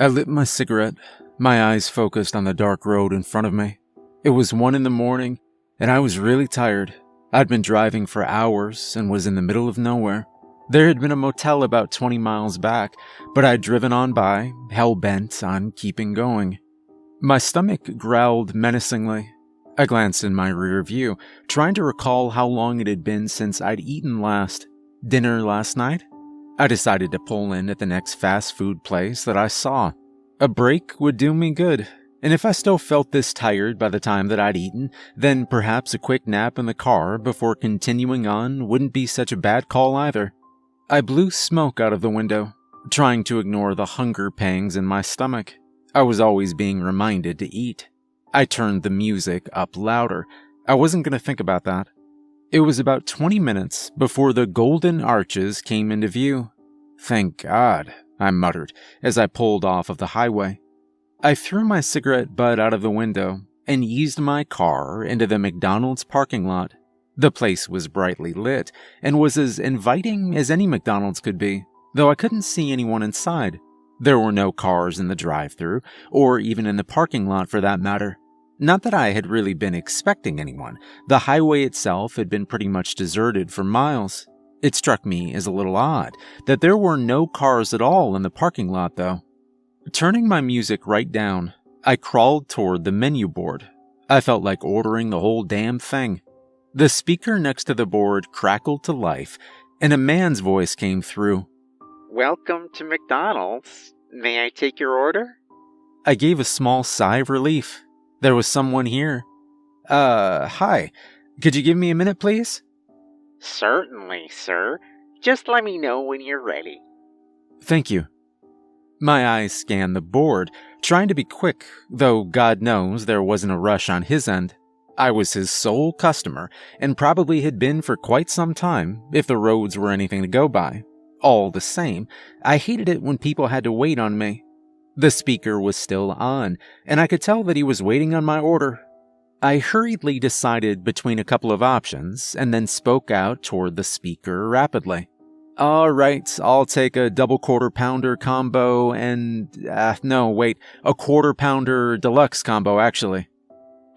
I lit my cigarette, my eyes focused on the dark road in front of me. It was 1 a.m, and I was really tired. I'd been driving for hours and was in the middle of nowhere. There had been a motel about 20 miles back, but I'd driven on by, hell-bent on keeping going. My stomach growled menacingly. I glanced in my rear view, trying to recall how long it had been since I'd eaten last. Dinner last night? I decided to pull in at the next fast food place that I saw. A break would do me good, and if I still felt this tired by the time that I'd eaten, then perhaps a quick nap in the car before continuing on wouldn't be such a bad call either. I blew smoke out of the window, trying to ignore the hunger pangs in my stomach. I was always being reminded to eat. I turned the music up louder. I wasn't going to think about that. It was about 20 minutes before the golden arches came into view. Thank God, I muttered as I pulled off of the highway. I threw my cigarette butt out of the window and eased my car into the McDonald's parking lot. The place was brightly lit and was as inviting as any McDonald's could be, though I couldn't see anyone inside. There were no cars in the drive-thru, or even in the parking lot for that matter. Not that I had really been expecting anyone. The highway itself had been pretty much deserted for miles. It struck me as a little odd that there were no cars at all in the parking lot, though. Turning my music right down, I crawled toward the menu board. I felt like ordering the whole damn thing. The speaker next to the board crackled to life, and a man's voice came through. "Welcome to McDonald's. May I take your order?" I gave a small sigh of relief. There was someone here. Hi. Could you give me a minute, please? "Certainly, sir. Just let me know when you're ready." Thank you. My eyes scanned the board, trying to be quick, though God knows there wasn't a rush on his end. I was his sole customer, and probably had been for quite some time, if the roads were anything to go by. All the same, I hated it when people had to wait on me. The speaker was still on, and I could tell that he was waiting on my order. I hurriedly decided between a couple of options, and then spoke out toward the speaker rapidly. All right, I'll take a double quarter-pounder combo and... a quarter-pounder deluxe combo, actually.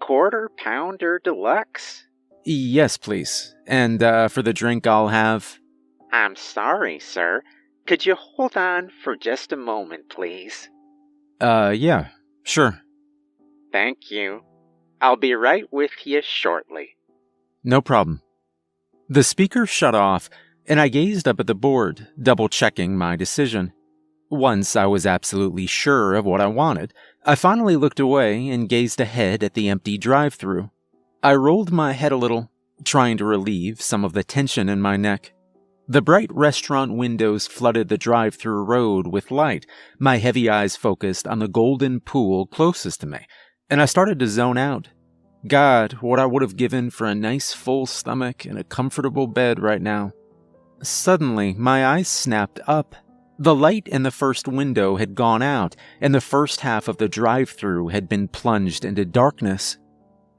Quarter-pounder deluxe? Yes, please. And for the drink, I'll have... I'm sorry, sir. Could you hold on for just a moment, please? Yeah, sure. Thank you. I'll be right with you shortly. No problem. The speaker shut off, and I gazed up at the board, double-checking my decision. Once I was absolutely sure of what I wanted, I finally looked away and gazed ahead at the empty drive-thru. I rolled my head a little, trying to relieve some of the tension in my neck. The bright restaurant windows flooded the drive-thru road with light. My heavy eyes focused on the golden pool closest to me, and I started to zone out. God, what I would have given for a nice full stomach and a comfortable bed right now. Suddenly, my eyes snapped up. The light in the first window had gone out, and the first half of the drive-thru had been plunged into darkness.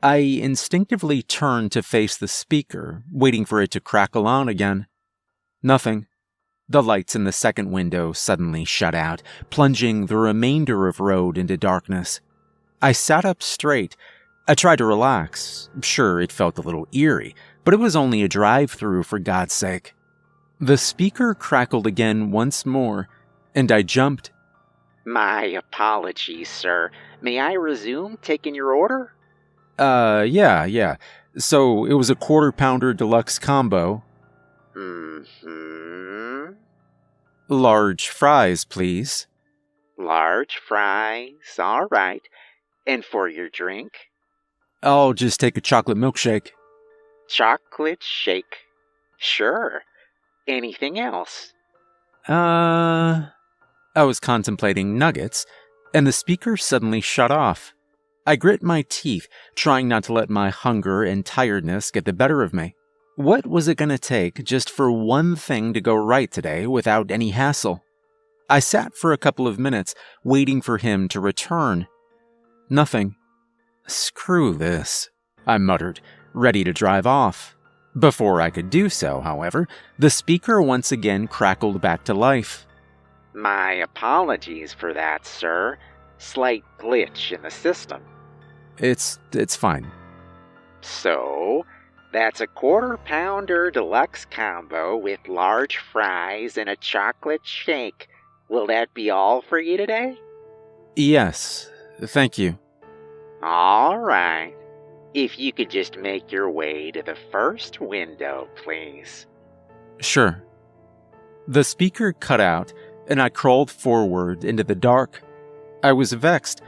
I instinctively turned to face the speaker, waiting for it to crackle on again. Nothing. The lights in the second window suddenly shut out, plunging the remainder of road into darkness. I sat up straight. I tried to relax. Sure, it felt a little eerie, but it was only a drive-thru for God's sake. The speaker crackled again once more, and I jumped. My apologies, sir. May I resume taking your order? Yeah. So it was a quarter-pounder deluxe combo. Large fries, please. Large fries, all right. And for your drink? I'll just take a chocolate milkshake. Chocolate shake. Sure. Anything else? I was contemplating nuggets, and the speaker suddenly shut off. I grit my teeth, trying not to let my hunger and tiredness get the better of me. What was it going to take just for one thing to go right today without any hassle? I sat for a couple of minutes, waiting for him to return. Nothing. Screw this, I muttered, ready to drive off. Before I could do so, however, the speaker once again crackled back to life. My apologies for that, sir. Slight glitch in the system. It's fine. So, that's a quarter-pounder deluxe combo with large fries and a chocolate shake. Will that be all for you today? Yes, thank you. All right. If you could just make your way to the first window, please. Sure. The speaker cut out, and I crawled forward into the dark. I was vexed.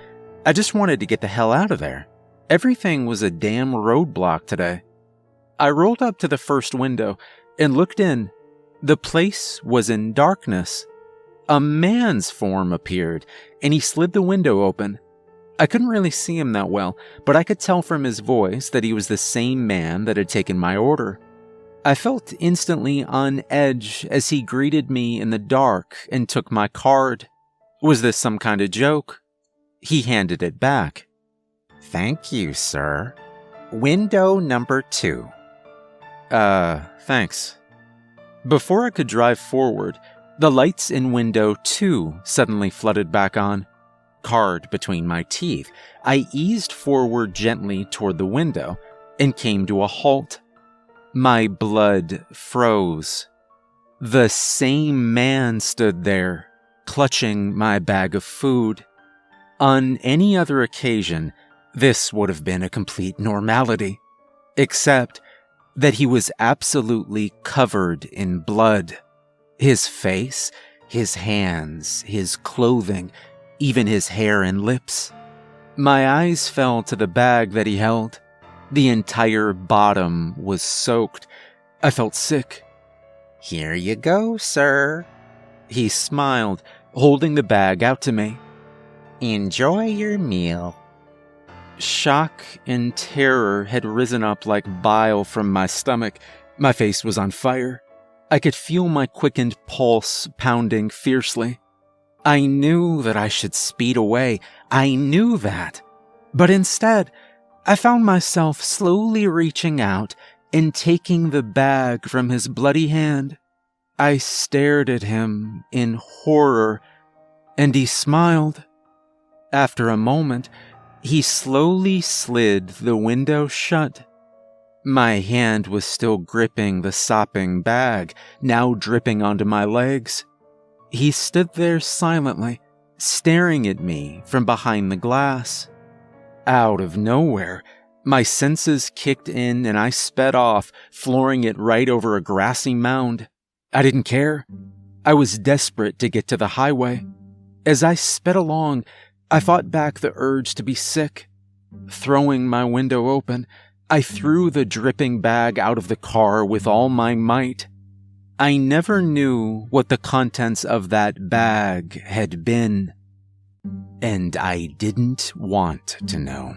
I just wanted to get the hell out of there. Everything was a damn roadblock today. I rolled up to the first window and looked in. The place was in darkness. A man's form appeared, and he slid the window open. I couldn't really see him that well, but I could tell from his voice that he was the same man that had taken my order. I felt instantly on edge as he greeted me in the dark and took my card. Was this some kind of joke? He handed it back. Thank you, sir. Window number 2. Thanks. Before I could drive forward, the lights in window 2 suddenly flooded back on. Card between my teeth, I eased forward gently toward the window and came to a halt. My blood froze. The same man stood there, clutching my bag of food. On any other occasion, this would have been a complete normality, except that he was absolutely covered in blood. His face, his hands, his clothing, even his hair and lips. My eyes fell to the bag that he held. The entire bottom was soaked. I felt sick. Here you go, sir. He smiled, holding the bag out to me. Enjoy your meal. Shock and terror had risen up like bile from my stomach. My face was on fire. I could feel my quickened pulse pounding fiercely. I knew that I should speed away. I knew that. But instead, I found myself slowly reaching out and taking the bag from his bloody hand. I stared at him in horror, and he smiled. After a moment, he slowly slid the window shut. My hand was still gripping the sopping bag, now dripping onto my legs. He stood there silently, staring at me from behind the glass. Out of nowhere, my senses kicked in and I sped off, flooring it right over a grassy mound. I didn't care. I was desperate to get to the highway. As I sped along, I fought back the urge to be sick. Throwing my window open, I threw the dripping bag out of the car with all my might. I never knew what the contents of that bag had been, and I didn't want to know.